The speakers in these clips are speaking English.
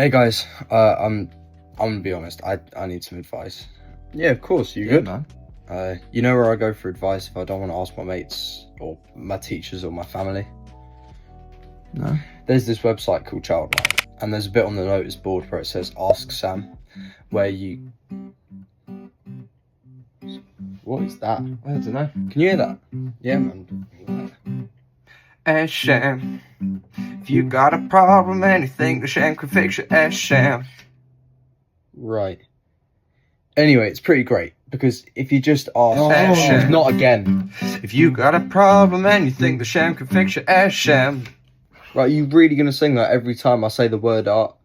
Hey guys, I'm gonna be honest. I need some advice. Yeah, of course. You Yeah, good? man. You know where I go for advice if I don't want to ask my mates or my teachers or my family? No. There's this website called Childline, and there's a bit on the notice board where it says "Ask Sam," where you. What is that? I don't know. Can you hear that? Yeah, man. Ask Sam. If you got a problem and you think the Sam can fix it, ask Sam. Right. Anyway, it's pretty great because if you just ask, Sam. not again. If you got a problem and you think the Sam can fix it, ask Sam. Right, are you really gonna sing that every time I say the word art?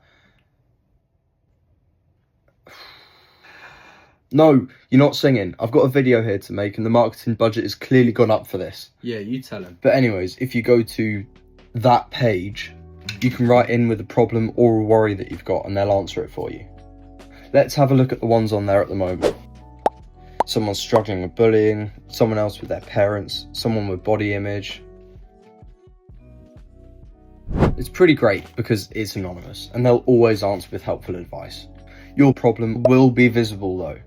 No, you're not singing. I've got a video here to make and the marketing budget has clearly gone up for this. Yeah, you tell him. But anyways, if you go to that page, you can write in with a problem or a worry that you've got and they'll answer it for you. Let's have a look at the ones on there at the moment. Someone's struggling with bullying, someone else with their parents, someone with body image. It's pretty great because it's anonymous and they'll always answer with helpful advice. Your problem will be visible though.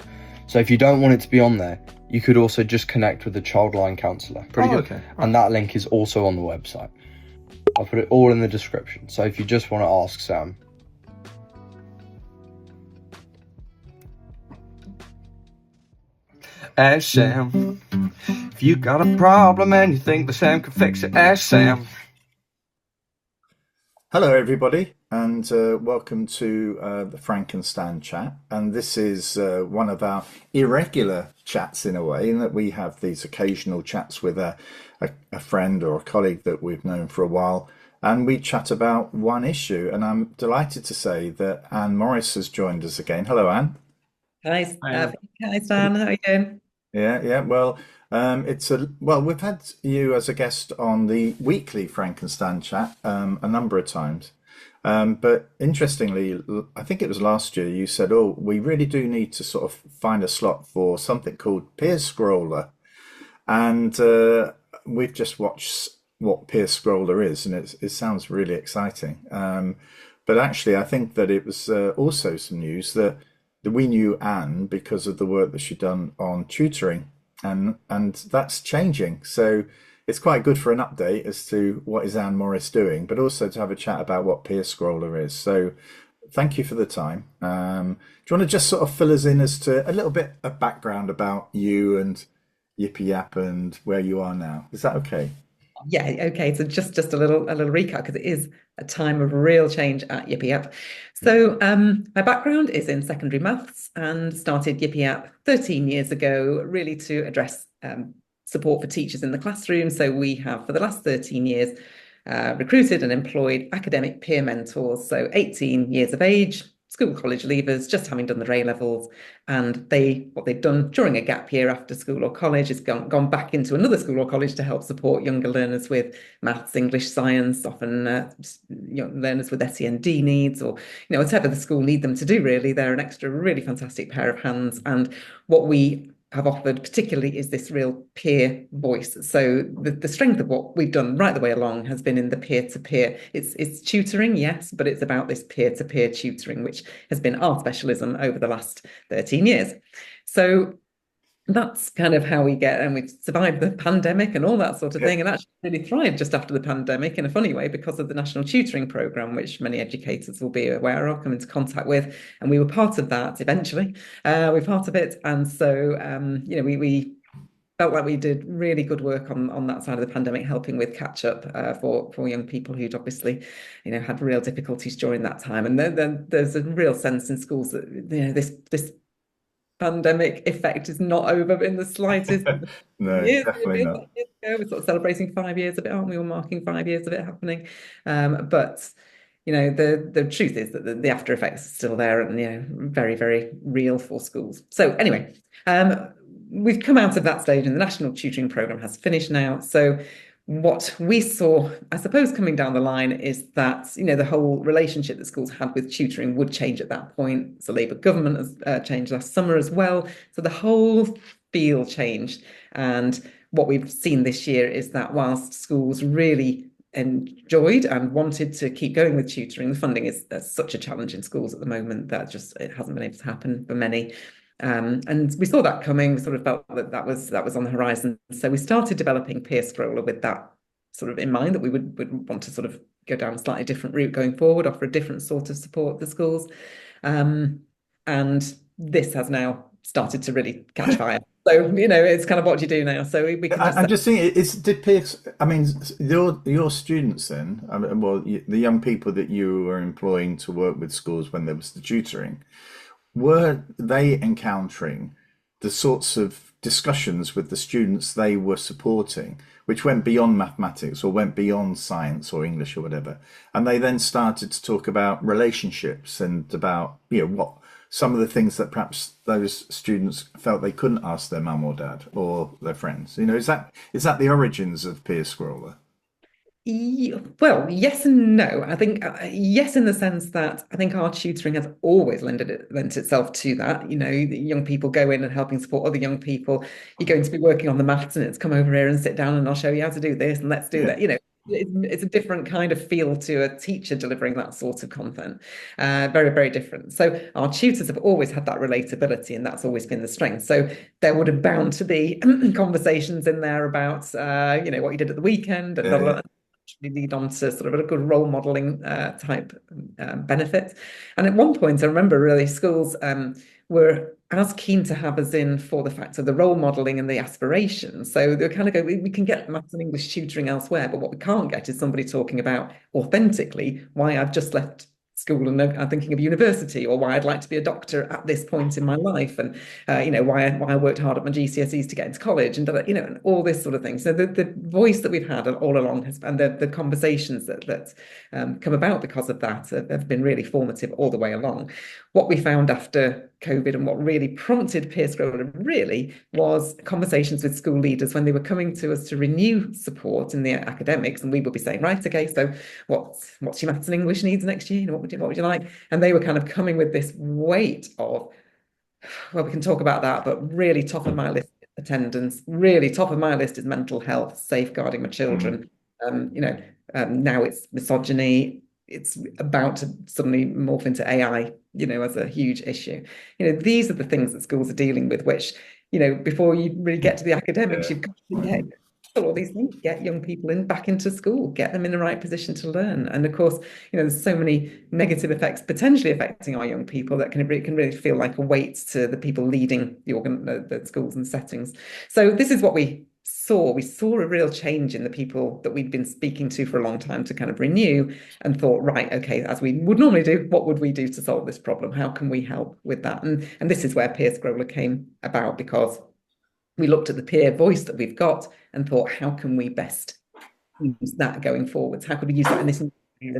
So if you don't want it to be on there, you could also just connect with a Childline counsellor. Pretty good. Okay. And that link is also on the website. I'll put it all in the description. So if you just want to ask Sam. Ask Sam. If you got a problem and you think the Sam can fix it, ask Sam. Hello, everybody, and welcome to the Frankenstein chat. And this is one of our irregular chats in a way, in that we have these occasional chats with a friend or a colleague that we've known for a while, and we chat about one issue. And I'm delighted to say that Anne Morris has joined us again. Hello, Anne. Hi, Stan. How are you doing? Yeah. Well, we've had you as a guest on the weekly Frankenstein chat a number of times. But interestingly, I think it was last year you said, "Oh, we really do need to sort of find a slot for something called Peerscroller," and we've just watched what Peerscroller is, and it sounds really exciting. But actually, I think that it was also some news that we knew Anne because of the work that she'd done on tutoring, and that's changing. So it's quite good for an update as to what is Anne Morris doing, but also to have a chat about what Peerscroller is. So thank you for the time. Do you want to just sort of fill us in as to a little bit of background about you and Yipiyap and where you are now? Is that okay? Yeah, okay. So just a little recap, because it is a time of real change at Yipiyap. So my background is in secondary maths and started Yipiyap 13 years ago, really to address support for teachers in the classroom. So we have, for the last 13 years, recruited and employed academic peer mentors. So 18 years of age, school college leavers, just having done their A-levels, and what they've done during a gap year after school or college is gone back into another school or college to help support younger learners with maths, English, science, often learners with SEND needs, or whatever the school need them to do. Really, they're an extra really fantastic pair of hands. And what we have offered particularly is this real peer voice. So the strength of what we've done right the way along has been in the peer-to-peer. It's tutoring, yes, but it's about this peer-to-peer tutoring, which has been our specialism over the last 13 years. So that's kind of how we get, and we've survived the pandemic and all that sort of thing, and actually really thrived just after the pandemic in a funny way because of the national tutoring programme, which many educators will be aware of, come into contact with, and we were part of that eventually. We're part of it, and so we felt like we did really good work on that side of the pandemic, helping with catch up for young people who'd obviously had real difficulties during that time. And then there's a real sense in schools that this pandemic effect is not over in the slightest. No, definitely not. We're sort of celebrating 5 years of it, aren't we? We're marking 5 years of it happening. But the truth is that the after effects are still there, and very, very real for schools. So anyway, we've come out of that stage, and the national tutoring programme has finished now. So what we saw, I suppose, coming down the line is that, the whole relationship that schools had with tutoring would change at that point. So Labour government has changed last summer as well. So the whole feel changed. And what we've seen this year is that whilst schools really enjoyed and wanted to keep going with tutoring. The funding is such a challenge in schools at the moment that just it hasn't been able to happen for many. And we saw that coming. We sort of felt that that was on the horizon. So we started developing Peerscroller with that sort of in mind, that we would want to sort of go down a slightly different route going forward, offer a different sort of support for schools. And this has now started to really catch fire. So, it's kind of what you do now. So we can just I'm just thinking, I mean, your students then, I mean, well, the young people that you were employing to work with schools when there was the tutoring, were they encountering the sorts of discussions with the students they were supporting, which went beyond mathematics or went beyond science or English or whatever, and they then started to talk about relationships and about, what some of the things that perhaps those students felt they couldn't ask their mum or dad or their friends? Is that the origins of Peerscroller? Well, yes and no. I think yes, in the sense that I think our tutoring has always lent itself to that. The young people go in and helping support other young people. You're going to be working on the maths, and it's come over here and sit down, and I'll show you how to do this, and let's do that. It's a different kind of feel to a teacher delivering that sort of content. Very, very different. So our tutors have always had that relatability, and that's always been the strength. So there would have bound to be conversations in there about, what you did at the weekend and blah, blah, blah. Lead on to sort of a good role modeling type benefit. And at one point, I remember really schools were as keen to have us in for the fact of the role modeling and the aspiration. So they kind of go, we can get maths and English tutoring elsewhere, but what we can't get is somebody talking about authentically why I've just left school and I'm thinking of university, or why I'd like to be a doctor at this point in my life, and why I worked hard at my GCSEs to get into college, and and all this sort of thing. So the voice that we've had all along and the conversations that come about because of that have been really formative all the way along. What we found after COVID and what really prompted Peerscroller really was conversations with school leaders when they were coming to us to renew support in the academics, and we would be saying, right, okay, so what's your maths and English needs next year? What would you like? And they were kind of coming with this weight of, well, we can talk about that, but really top of my list is attendance. Really top of my list is mental health, safeguarding my children. Now it's misogyny. It's about to suddenly morph into AI, as a huge issue. These are the things that schools are dealing with, which, before you really get to the academics, you've got to get all these things, get young people back into school, get them in the right position to learn. And of course, there's so many negative effects potentially affecting our young people that can really feel like a weight to the people leading the schools and settings. So this is what we saw. We saw a real change in the people that we'd been speaking to for a long time to kind of renew, and thought, right, okay, as we would normally do, what would we do to solve this problem? How can we help with that? And this is where Peerscroller came about, because we looked at the peer voice that we've got and thought, how can we best use that going forwards? How could we use that in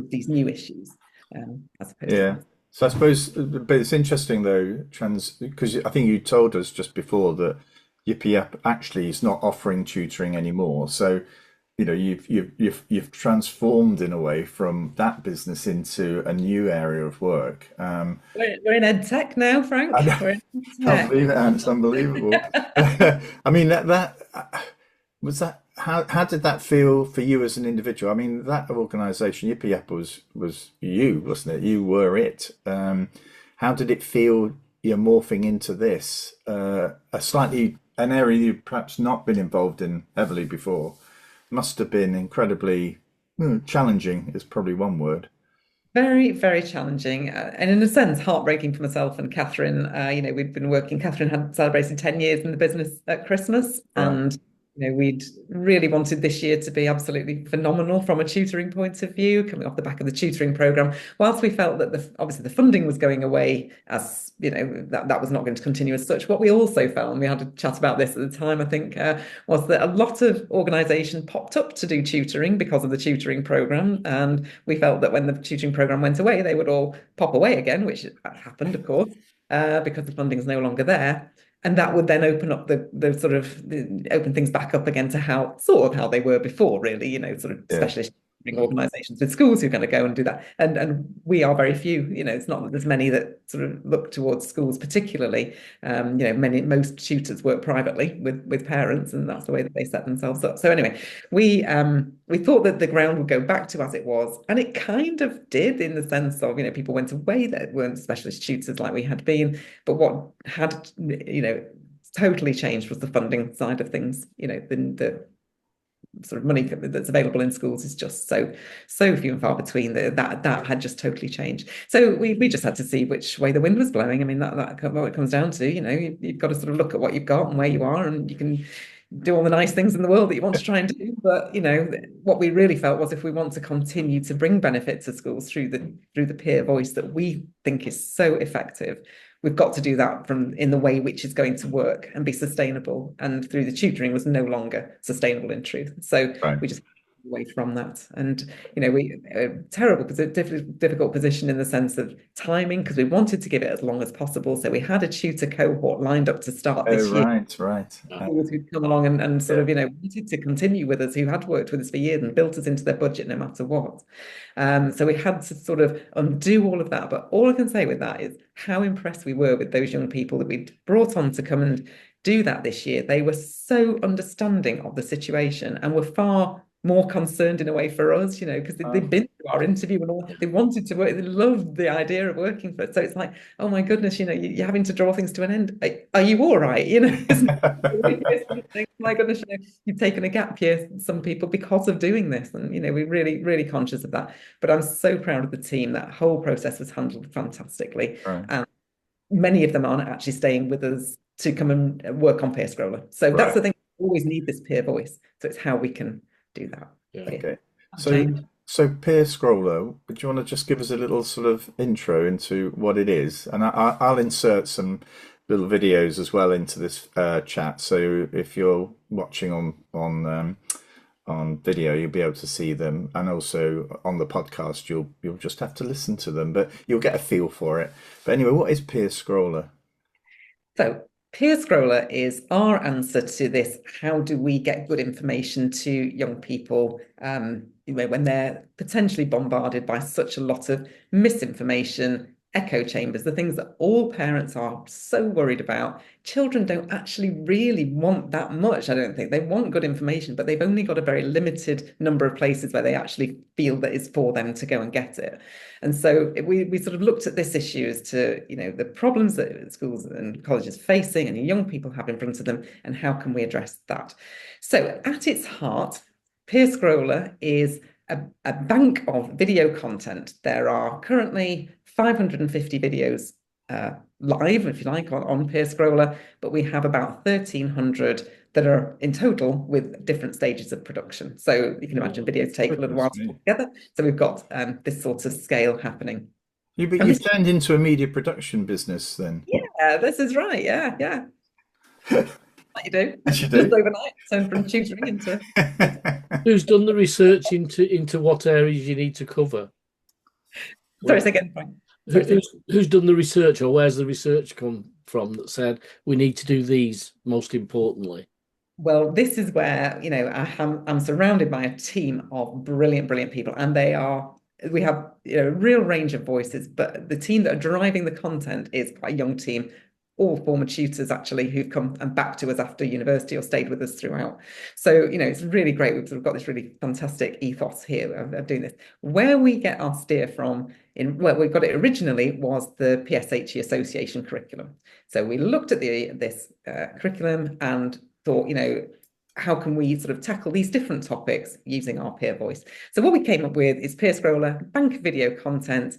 these new issues? As opposed Yeah. to... So I suppose, but it's interesting though, because I think you told us just before that Yipiyap actually is not offering tutoring anymore. So, you've transformed in a way from that business into a new area of work. We're in ed tech now, Frank. We're in Can't ed believe it, and it's unbelievable. I mean, that was that. How did that feel for you as an individual? I mean, that organisation, Yipiyap, was you, wasn't it? You were it. How did it feel? You're morphing into this, an area you've perhaps not been involved in heavily before. Must have been incredibly challenging. Is probably one word. Very, very challenging, and in a sense, heartbreaking for myself and Catherine. We'd been working. Catherine had celebrated 10 years in the business at Christmas, Right. and we'd really wanted this year to be absolutely phenomenal from a tutoring point of view, coming off the back of the tutoring program. Whilst we felt that obviously the funding was going away, as that was not going to continue as such. What we also felt, and we had a chat about this at the time, I think, was that a lot of organisations popped up to do tutoring because of the tutoring program, and we felt that when the tutoring program went away, they would all pop away again, which happened, of course, because the funding is no longer there. And that would then open up open things back up again to how they were before, really, sort of Yeah. specialist organisations with schools who are going to go and do that, and we are very few. It's not that there's many that sort of look towards schools particularly. Most tutors work privately with parents, and that's the way that they set themselves up. So anyway, we thought that the ground would go back to as it was, and it kind of did, in the sense of people went away that weren't specialist tutors like we had been, but what had totally changed was the funding side of things. The sort of money that's available in schools is just so few and far between that had just totally changed. So we just had to see which way the wind was blowing. I mean, that what it comes down to. You've got to sort of look at what you've got and where you are, and you can do all the nice things in the world that you want to try and do. But what we really felt was, if we want to continue to bring benefit to schools through the peer voice that we think is so effective, we've got to do that in the way which is going to work and be sustainable. And through the tutoring was no longer sustainable in truth. So we just away from that. And we terrible, difficult position in the sense of timing, because we wanted to give it as long as possible. So we had a tutor cohort lined up to start this year. Right. Who'd come along and sort of wanted to continue with us, who had worked with us for years and built us into their budget no matter what. So we had to sort of undo all of that. But all I can say with that is how impressed we were with those young people that we'd brought on to come and do that this year. They were so understanding of the situation and were far more concerned in a way for us, because they'd been through our interview and all. They wanted to work. They loved the idea of working for us. So it's like, oh my goodness, you're having to draw things to an end. Are you all right? My goodness, you've taken a gap year, some people, because of doing this, and we're really, really conscious of that. But I'm so proud of the team. That whole process was handled fantastically, and many of them aren't actually staying with us to come and work on Peerscroller. So that's the thing. We always need this peer voice. So it's how we can do that. Okay. So Peerscroller, would you want to just give us a little sort of intro into what it is? And I'll insert some little videos as well into this chat. So if you're watching on video, you'll be able to see them, and also on the podcast, you'll just have to listen to them, but you'll get a feel for it. But anyway, what is Peerscroller? So Peerscroller is our answer to this. How do we get good information to young people when they're potentially bombarded by such a lot of misinformation, echo chambers, the things that all parents are so worried about? Children don't actually really want that much, I don't think. They want good information, but they've only got a very limited number of places where they actually feel that it's for them to go and get it. And so we sort of looked at this issue as to, the problems that schools and colleges are facing and young people have in front of them, and how can we address that? So at its heart, Peerscroller is a bank of video content. There are currently 550 videos live, if you like, on Peerscroller, but we have about 1,300 that are in total with different stages of production. So you can imagine videos take a little while to put together. So we've got this sort of scale happening. You've turned into a media production business then? Yeah, this is right. Yeah. Like you do. As you do. Just overnight, turned from tutoring into... Who's done the research into what areas you need to cover? Sorry, say again, Frank. Who's done the research, or where's the research come from that said we need to do these most importantly? Well, this is where I'm surrounded by a team of brilliant people, and we have a real range of voices, but the team that are driving the content is quite a young team, all former tutors actually, who've come and back to us after university or stayed with us throughout. So it's really great. We've sort of got this really fantastic ethos here of doing this. Where we get our steer from, we got it originally, was the PSHE Association curriculum. So we looked at this curriculum and thought, how can we sort of tackle these different topics using our peer voice? So what we came up with is Peerscroller, bank of video content,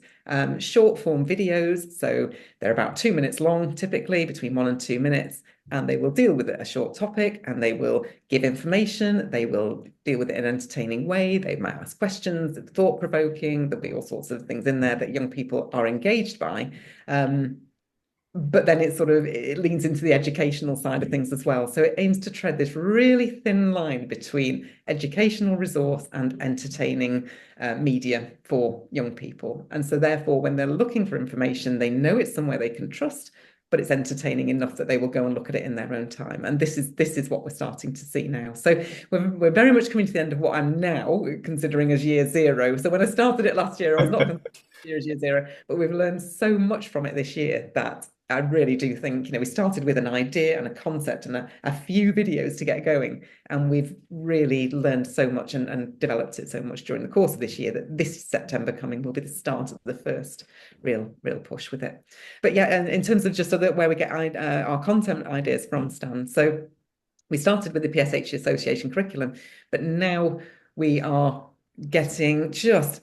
short form videos. So they're about 2 minutes long, typically between 1 and 2 minutes, and they will deal with a short topic, and they will give information. They will deal with it in an entertaining way. They might ask questions, thought provoking. There'll be all sorts of things in there that young people are engaged by. But then it leans into the educational side of things as well. So it aims to tread this really thin line between educational resource and entertaining media for young people. And so therefore, when they're looking for information, they know it's somewhere they can trust, but it's entertaining enough that they will go and look at it in their own time. And this is what we're starting to see now. So we're very much coming to the end of what I'm now considering as year zero. So when I started it last year, I was not considering year zero, but we've learned so much from it this year that I really do think, we started with an idea and a concept and a few videos to get going. And we've really learned so much and developed it so much during the course of this year that this September coming will be the start of the first real push with it. But yeah, and in terms of just where we get our content ideas from, Stan. So we started with the PSHE Association curriculum, but now we are getting just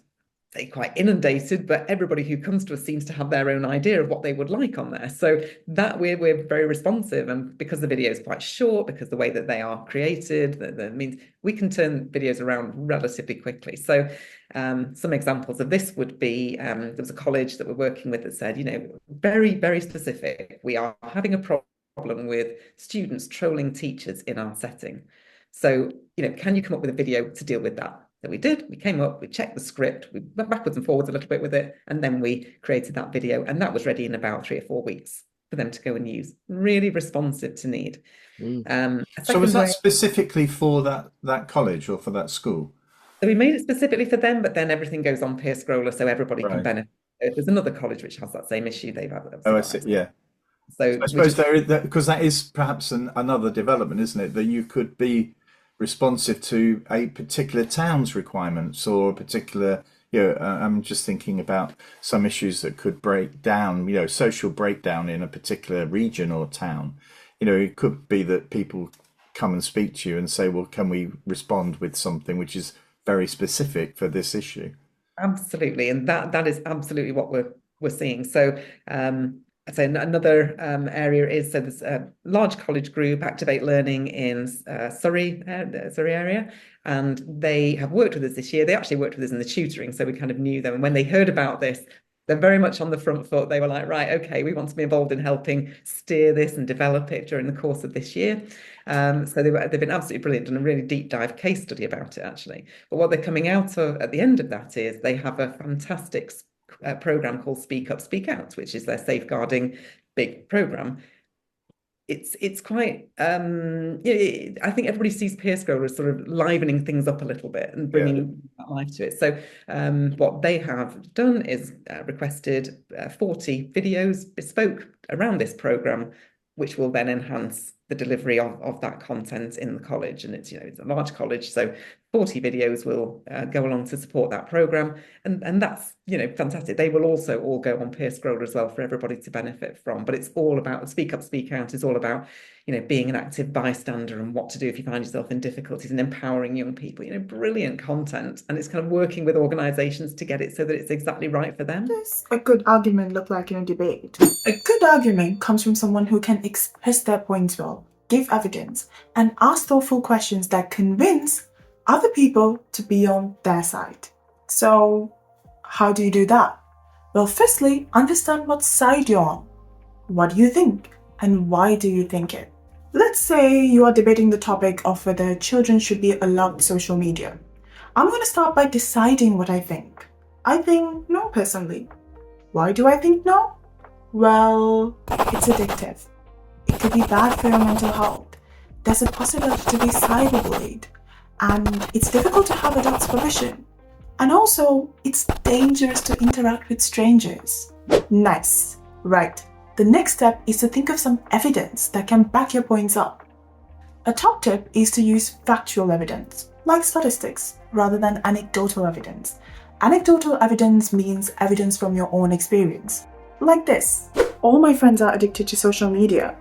quite inundated, but everybody who comes to us seems to have their own idea of what they would like on there. So that we're very responsive, and because the video is quite short, because the way that they are created, that means we can turn videos around relatively quickly. So some examples of this would be, there was a college that we're working with that said, very, very specific. We are having a problem with students trolling teachers in our setting. So, can you come up with a video to deal with that? So we did, we came up, we checked the script, we went backwards and forwards a little bit with it, and then we created that video, and that was ready in about 3 or 4 weeks for them to go and use. Really responsive to need. So was that specifically for that college or for that school? So we made it specifically for them, but then everything goes on Peerscroller, so everybody can benefit. There's another college which has that same issue. They've had. Oh, I see. Yeah. So I suppose because that is perhaps another development, isn't it? That you could be responsive to a particular town's requirements or a particular, I'm just thinking about some issues that could break down, social breakdown in a particular region or town. It could be that people come and speak to you and say, well, can we respond with something which is very specific for this issue? Absolutely. And that is absolutely what we're seeing. So I'd say another area is, so there's a large college group, Activate Learning in Surrey area, and they have worked with us this year. They actually worked with us in the tutoring, so we kind of knew them. And when they heard about this, they're very much on the front foot. They were like, right, okay, we want to be involved in helping steer this and develop it during the course of this year. So they've been absolutely brilliant, done a really deep dive case study about it, actually. But what they're coming out of at the end of that is they have a fantastic program called Speak Up, Speak Out, which is their safeguarding big program. It's quite I think everybody sees Peerscroller as sort of livening things up a little bit and bringing that life to it. So what they have done is requested 40 videos bespoke around this program, which will then enhance the delivery of that content in the college. And it's a large college, so 40 videos will go along to support that program, and that's fantastic. They will also all go on Peerscroller as well for everybody to benefit from. But it's all about Speak Up, Speak Out is all about being an active bystander and what to do if you find yourself in difficulties, and empowering young people. Brilliant content, and it's kind of working with organisations to get it so that it's exactly right for them. Does a good argument look like in a debate? A good argument comes from someone who can express their points well, give evidence, and ask thoughtful questions that convince other people to be on their side. So how do you do that? Well, firstly, understand what side you're on. What do you think? And why do you think it? Let's say you are debating the topic of whether children should be allowed social media. I'm going to start by deciding what I think. I think no, personally. Why do I think no? Well, it's addictive. It could be bad for your mental health. There's a possibility to be cyberbullied. And it's difficult to have adult supervision. And also, it's dangerous to interact with strangers. Nice. Right. The next step is to think of some evidence that can back your points up. A top tip is to use factual evidence, like statistics, rather than anecdotal evidence. Anecdotal evidence means evidence from your own experience. Like this. All my friends are addicted to social media.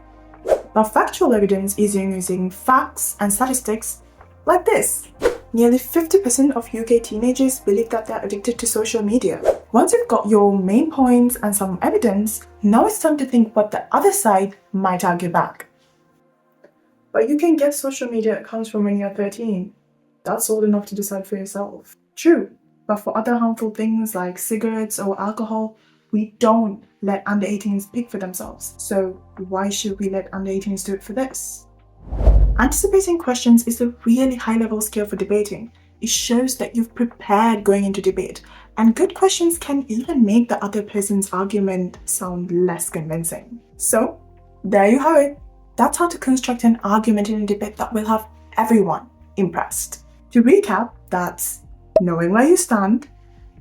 Now, factual evidence is using facts and statistics like this. Nearly 50% of UK teenagers believe that they're addicted to social media. Once you've got your main points and some evidence, now it's time to think what the other side might argue back. But you can get social media accounts from when you're 13. That's old enough to decide for yourself. True, but for other harmful things like cigarettes or alcohol, we don't let under 18s pick for themselves. So why should we let under 18s do it for this? Anticipating questions is a really high-level skill for debating. It shows that you've prepared going into debate, and good questions can even make the other person's argument sound less convincing. So, there you have it. That's how to construct an argument in a debate that will have everyone impressed. To recap, that's knowing where you stand,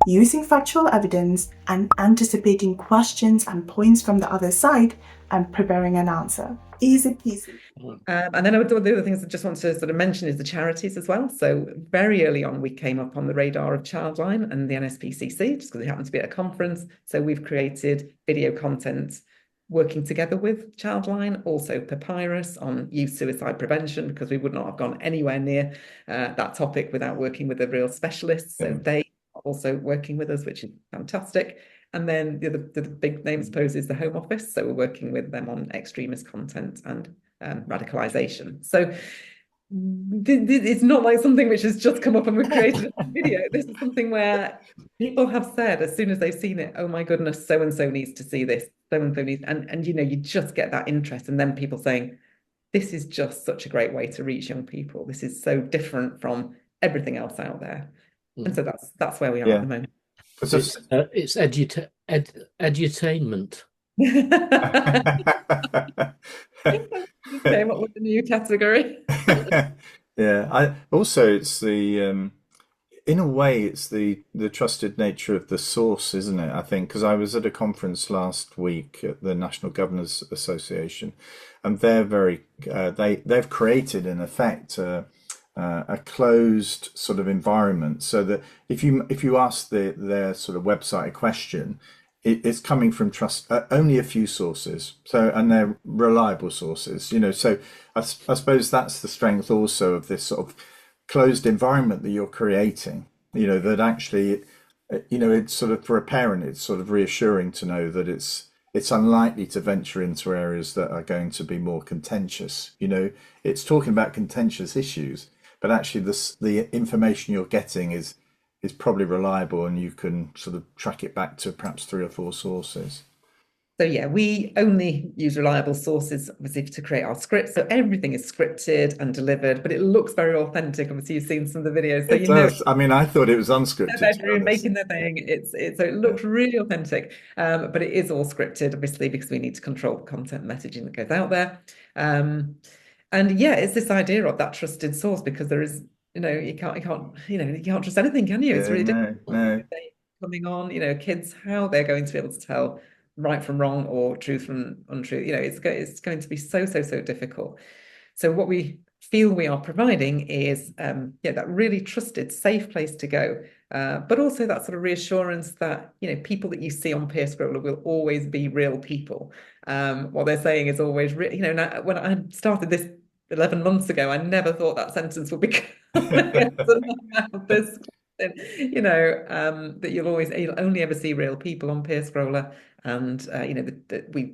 using factual evidence, and anticipating questions and points from the other side, and preparing an answer. Easy peasy. And then the other things I just want to sort of mention is the charities as well. So very early on, we came up on the radar of Childline and the NSPCC, just because it happened to be at a conference. So we've created video content working together with Childline, also Papyrus on youth suicide prevention, because we would not have gone anywhere near that topic without working with a real specialist. So they are also working with us, which is fantastic. And then the big name, I suppose, is the Home Office. So we're working with them on extremist content and radicalization. So it's not like something which has just come up and we've created a video. This is something where people have said as soon as they've seen it, oh my goodness, so and so needs to see this, so and so needs, and you know, you just get that interest, and then people saying, this is just such a great way to reach young people. This is so different from everything else out there. And so that's where we are at the moment. It's edutainment. Okay, what was the new category? Yeah, it's the in a way it's the trusted nature of the source, isn't it? I think, because I was at a conference last week at the National Governors Association, and they're very they've created in effect a closed sort of environment, so that if you ask their sort of website a question, it's coming from only a few sources, and they're reliable sources, you know. So I suppose that's the strength also of this sort of closed environment that you're creating, you know, that actually, you know, it's sort of, for a parent, it's sort of reassuring to know that it's unlikely to venture into areas that are going to be more contentious. You know, it's talking about contentious issues, but actually the information you're getting is probably reliable, and you can sort of track it back to perhaps 3 or 4 sources. So yeah, we only use reliable sources, obviously, to create our scripts. So everything is scripted and delivered, but it looks very authentic. Obviously, you've seen some of the videos, so it does. I mean, I thought it was unscripted. Making their thing. So it looks really authentic, but it is all scripted, obviously, because we need to control the content messaging that goes out there. And yeah, it's this idea of that trusted source, because there is, you know, you can't trust anything, can you? It's really difficult. No. Coming on, you know, kids, how they're going to be able to tell right from wrong or truth from untrue, you know, it's going to be so difficult. So what we feel we are providing is that really trusted, safe place to go, but also that sort of reassurance that, you know, people that you see on Peerscroller will always be real people. What they're saying is always real. You know, now, when I started this 11 months ago, I never thought that sentence would be this, you know, that you'll only ever see real people on Peerscroller. And you know,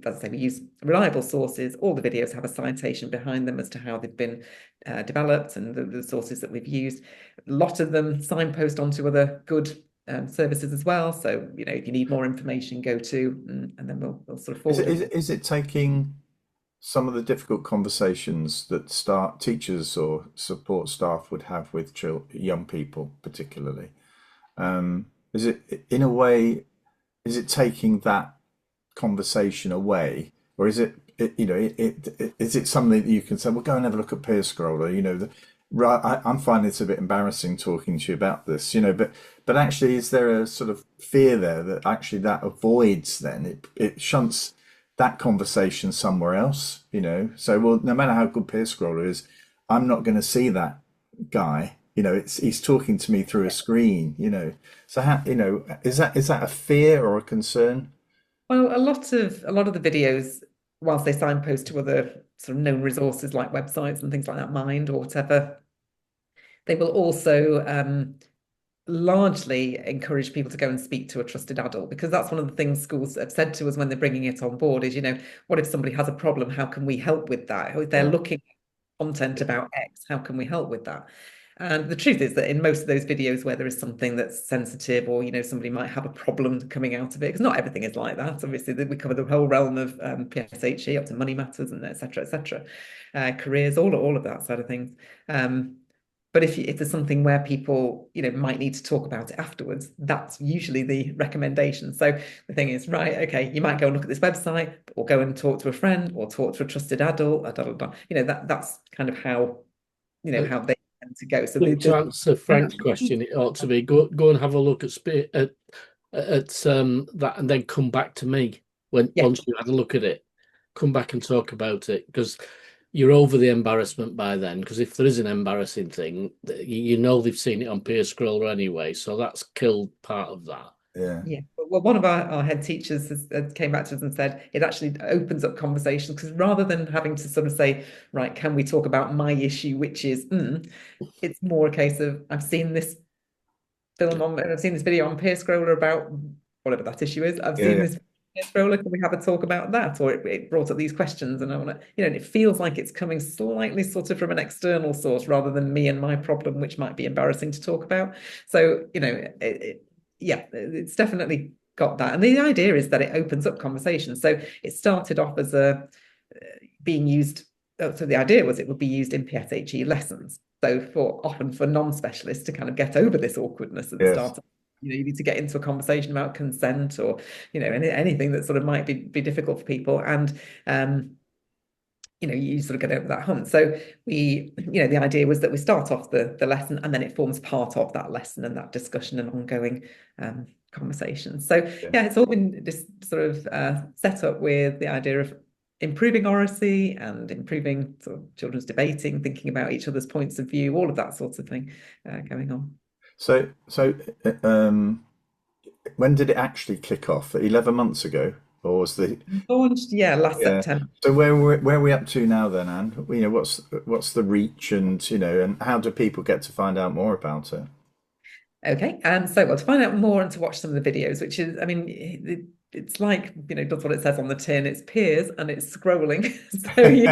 as I say, we use reliable sources. All the videos have a citation behind them as to how they've been developed, and the sources that we've used. A lot of them signpost onto other good services as well. So, you know, if you need more information, go to, and then we'll sort of forward. Is it taking some of the difficult conversations that teachers or support staff would have with young people, particularly? Is it, in a way, is it taking that conversation away, or is it is it something that you can say, well, go and have a look at Peerscroller, you know, I'm finding it's a bit embarrassing talking to you about this, you know, but actually, is there a sort of fear there that actually that avoids, then it shunts that conversation somewhere else, you know? So, well, no matter how good Peerscroller is, I'm not going to see that guy, you know, he's talking to me through a screen, you know. So how, you know, is that a fear or a concern? Well, a lot of the videos, whilst they signpost to other sort of known resources like websites and things like that, Mind or whatever, they will also largely encourage people to go and speak to a trusted adult, because that's one of the things schools have said to us when they're bringing it on board is, you know, what if somebody has a problem? How can we help with that? If they're looking at content about X, how can we help with that? And the truth is that in most of those videos where there is something that's sensitive, or, you know, somebody might have a problem coming out of it, because not everything is like that. Obviously, we cover the whole realm of PSHE up to money matters and et cetera, careers, all of that side of things. But if there's something where people, might need to talk about it afterwards, that's usually the recommendation. So the thing is, right, okay, you might go and look at this website, or go and talk to a friend, or talk to a trusted adult, that's kind of how, how they tend to go. So To answer Frank's question, it ought to be go and have a look at that, and then come back to me once you had a look at it. Come back and talk about it, because you're over the embarrassment by then. Because if there is an embarrassing thing, they've seen it on Peerscroller anyway, so that's killed part of that. Yeah. Well, one of our head teachers came back to us and said it actually opens up conversations, because rather than having to sort of say, right, can we talk about my issue, which is, it's more a case of, I've seen this video on Peerscroller about whatever that issue is. I've seen this Peerscroller. Can we have a talk about that? Or it brought up these questions, and I want to, and it feels like it's coming slightly sort of from an external source rather than me and my problem, which might be embarrassing to talk about. So, it's definitely got that. And the idea is that it opens up conversations. So it started off as being used. So the idea was it would be used in PSHE lessons. So often for non-specialists to kind of get over this awkwardness at the start. You need to get into a conversation about consent, or anything that sort of might be difficult for people, and you sort of get over that hump. So the idea was that we start off the lesson, and then it forms part of that lesson and that discussion and ongoing conversation. So it's all been just sort of set up with the idea of improving oracy and improving sort of children's debating, thinking about each other's points of view, all of that sort of thing going on. So when did it actually kick off? 11 months ago, or was the launched? Last September. So where are we up to now then, Anne? What's the reach, and and how do people get to find out more about it? Okay, to find out more and to watch some of the videos, which is, it's like, that's what it says on the tin. It's peers and it's scrolling. So you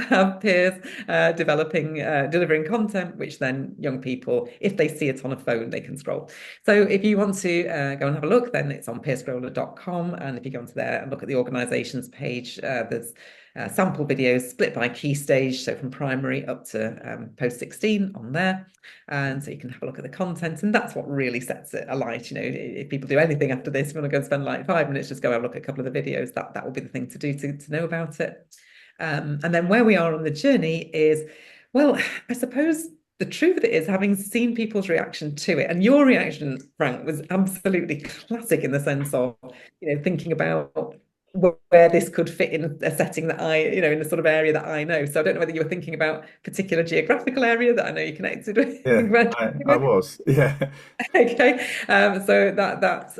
have peers delivering content, which then young people, if they see it on a phone, they can scroll. So if you want to go and have a look, then it's on peerscroller.com. And if you go onto there and look at the organisations page, there's sample videos split by key stage, so from primary up to post 16 on there. And so you can have a look at the content, and that's what really sets it alight. If people do anything after this, if you want to go and spend like 5 minutes, just go have a look at a couple of the videos, that will be the thing to do to know about it. And then where we are on the journey is, well, I suppose the truth of it is, having seen people's reaction to it, and your reaction, Frank, was absolutely classic in the sense of, thinking about where this could fit in a setting that in the sort of area that I know. So I don't know whether you were thinking about a particular geographical area that I know you're connected with. Yeah, I was. Yeah. Okay. So that's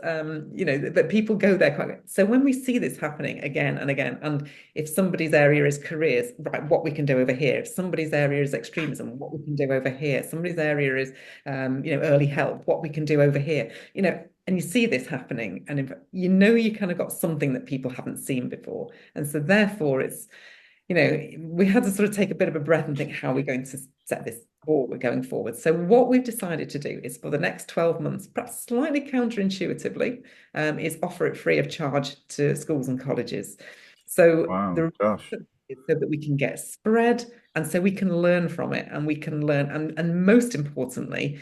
but people go there quite. So when we see this happening again and again, and if somebody's area is careers, right, what we can do over here. If somebody's area is extremism, what we can do over here. Somebody's area is early help, what we can do over here. And you see this happening, and you kind of got something that people haven't seen before. And so therefore it's, we had to sort of take a bit of a breath and think, how are we going to set this forward going forward? So what we've decided to do is, for the next 12 months, perhaps slightly counterintuitively, is offer it free of charge to schools and colleges. So so that we can get spread, and so we can learn from it, and we can learn, and most importantly,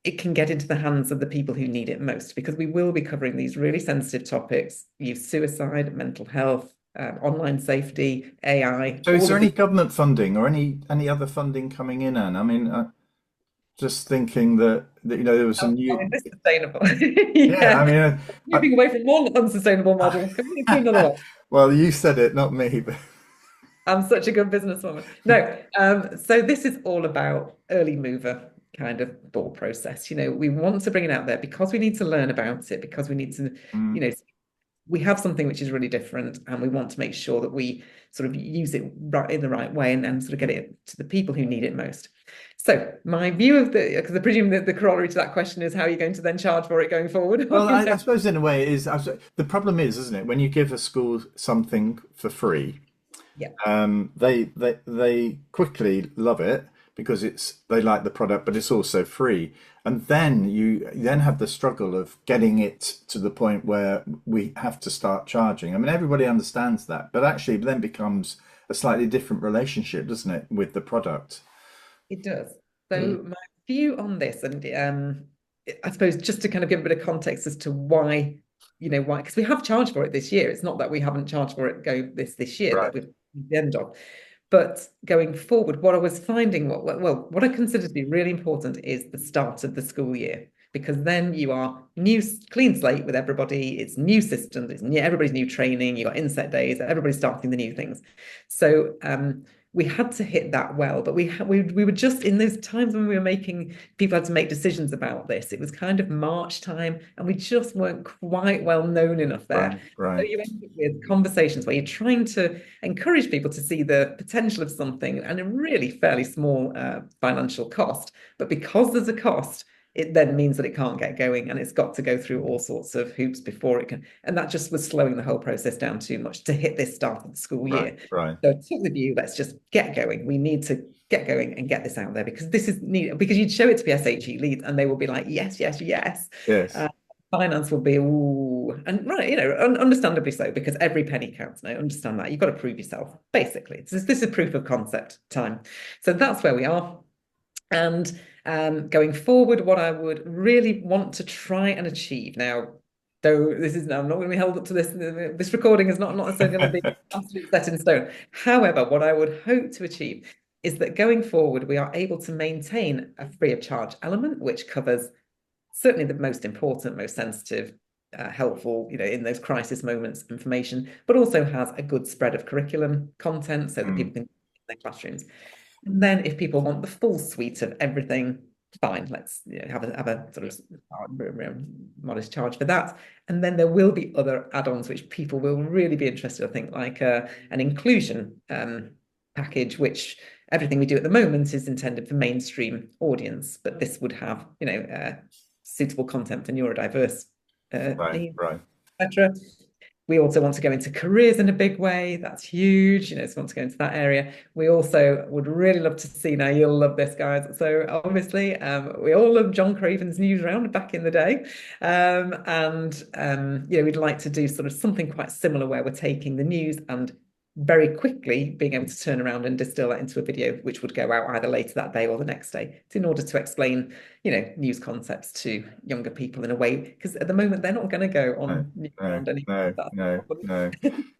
it can get into the hands of the people who need it most, because we will be covering these really sensitive topics: youth suicide, mental health, online safety, AI. So is there any government funding or any other funding coming in, Anne? Just thinking that there was some new sustainable. moving away from one unsustainable model. Another one. Well, you said it, not me. But I'm such a good businesswoman. No, so this is all about early mover kind of thought process. We want to bring it out there because we need to learn about it, because we need to, we have something which is really different, and we want to make sure that we sort of use it right in the right way, and sort of get it to the people who need it most. So my view of because I presume that the corollary to that question is, how are you going to then charge for it going forward? Well, I suppose in a way it is. The problem is, isn't it, when you give a school something for free, they quickly love it, because they like the product, but it's also free. And then you have the struggle of getting it to the point where we have to start charging. Everybody understands that, but actually then becomes a slightly different relationship, doesn't it, with the product? It does. So my view on this, and I suppose just to kind of give a bit of context as to why, why, because we have charged for it this year. It's not that we haven't charged for it this year that we've the end of. But going forward, what I was finding, what I consider to be really important is the start of the school year, because then you are clean slate with everybody. It's new systems, everybody's new training. You got inset days, everybody's starting the new things. So we had to hit that well, but we were just in those times when we were people had to make decisions about this. It was kind of March time, and we just weren't quite well known enough there. Right. So you end up with conversations where you're trying to encourage people to see the potential of something and a really fairly small financial cost. But because there's a cost, it then means that it can't get going, and it's got to go through all sorts of hoops before it can. And that just was slowing the whole process down too much to hit this start of the school year. Right. So I took the view, let's just get going. We need to get going and get this out there, because this is needed. Because you'd show it to PSHE leads and they will be like, yes, yes, yes. Yes. Finance will be, ooh, and right, understandably so, because every penny counts. And I understand that. You've got to prove yourself, basically. This is proof of concept time. So that's where we are. And going forward, what I would really want to try and achieve now, though I'm not going to be held up to this. This recording is not necessarily going to be absolutely set in stone. However, what I would hope to achieve is that going forward, we are able to maintain a free of charge element, which covers certainly the most important, most sensitive, helpful, in those crisis moments, information, but also has a good spread of curriculum content so that people can in their classrooms. And then if people want the full suite of everything, fine, let's have a sort of modest charge for that. And then there will be other add-ons which people will really be interested, I think, like an inclusion package, which everything we do at the moment is intended for mainstream audience, but this would have, suitable content for neurodiverse needs, etc. We also want to go into careers in a big way. That's huge. So want to go into that area. We also would really love to see, now you'll love this, guys. So obviously, we all love John Craven's Newsround back in the day. We'd like to do sort of something quite similar where we're taking the news and very quickly being able to turn around and distill that into a video, which would go out either later that day or the next day, in order to explain, news concepts to younger people in a way, because at the moment they're not going to go on No.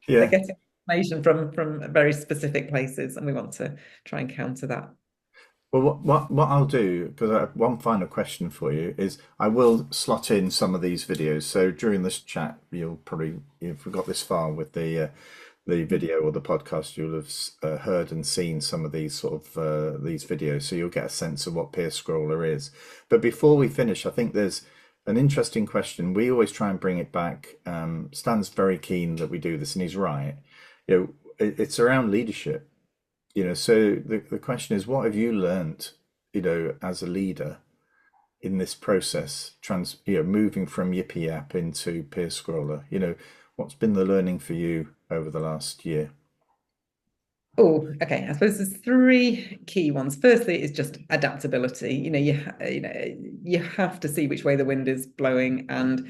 They're getting information from very specific places, and we want to try and counter that. Well, what I'll do, because I have one final question for you, is I will slot in some of these videos. So during this chat, if we got this far with the video or the podcast, you'll have heard and seen some of these sort of these videos, so you'll get a sense of what Peerscroller is. But before we finish, I think there's an interesting question. We always try and bring it back. Stan's very keen that we do this, and he's right. It's around leadership. So the question is, what have you learnt, as a leader in this process, moving from Yipiyap into Peerscroller? What's been the learning for you over the last year? Oh, okay. I suppose there's three key ones. Firstly, is just adaptability. You have to see which way the wind is blowing, and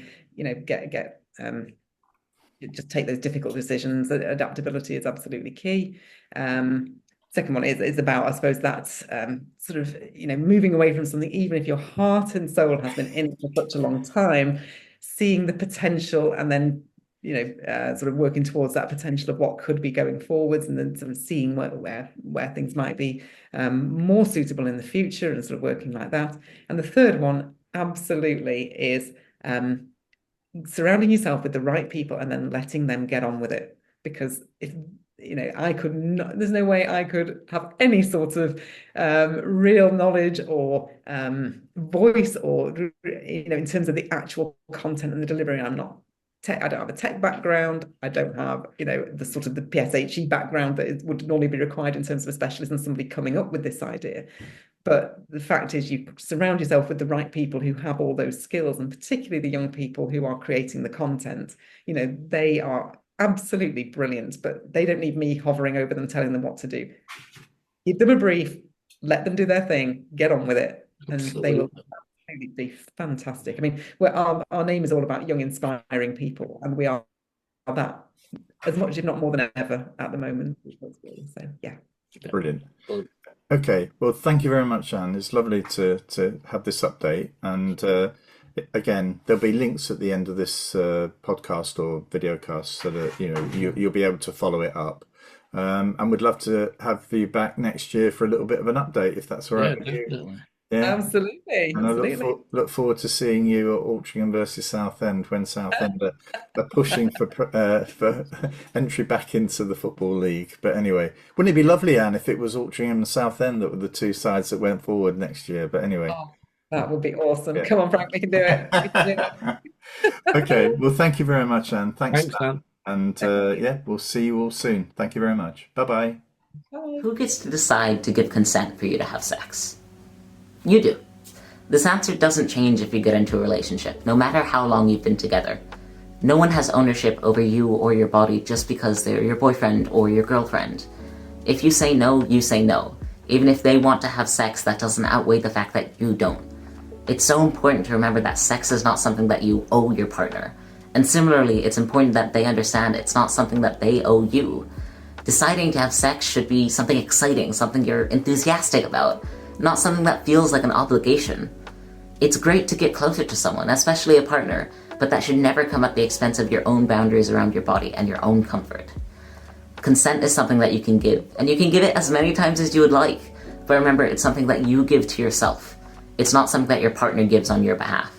just take those difficult decisions. Adaptability is absolutely key. Second one is about, I suppose, that sort of moving away from something, even if your heart and soul has been in it for such a long time, seeing the potential and then sort of working towards that potential of what could be going forwards, and then sort of seeing where things might be more suitable in the future, and sort of working like that. And the third one absolutely is surrounding yourself with the right people and then letting them get on with it. Because if I could not, there's no way I could have any sort of real knowledge or voice, or in terms of the actual content and the delivery. I don't have a tech background. I don't have, the sort of the PSHE background that would normally be required in terms of a specialist and somebody coming up with this idea. But the fact is, you surround yourself with the right people who have all those skills, and particularly the young people who are creating the content. They are absolutely brilliant, but they don't need me hovering over them, telling them what to do. Give them a brief, let them do their thing, get on with it, and they will be fantastic. I mean, our name is all about young, inspiring people, and we are that as much, if not more than ever, at the moment. So yeah. Brilliant. Okay, well, thank you very much, Anne. It's lovely to have this update. And again, there'll be links at the end of this podcast or video cast so that you'll be able to follow it up. And we'd love to have you back next year for a little bit of an update, if that's all right with you. Yeah, absolutely. And I look forward to seeing you at Altrincham versus Southend when Southend are pushing for entry back into the Football League. But anyway, wouldn't it be lovely, Anne, if it was Altrincham and Southend that were the two sides that went forward next year? But anyway. Oh, that would be awesome. Yeah. Come on, Frank, we can do it. We can do it. Okay, well, thank you very much, Anne. Thanks, Anne. And we'll see you all soon. Thank you very much. Bye-bye. Bye. Who gets to decide to give consent for you to have sex? You do. This answer doesn't change if you get into a relationship, no matter how long you've been together. No one has ownership over you or your body just because they're your boyfriend or your girlfriend. If you say no, you say no. Even if they want to have sex, that doesn't outweigh the fact that you don't. It's so important to remember that sex is not something that you owe your partner. And similarly, it's important that they understand it's not something that they owe you. Deciding to have sex should be something exciting, something you're enthusiastic about, not something that feels like an obligation. It's great to get closer to someone, especially a partner, but that should never come at the expense of your own boundaries around your body and your own comfort. Consent is something that you can give, and you can give it as many times as you would like, but remember, it's something that you give to yourself. It's not something that your partner gives on your behalf.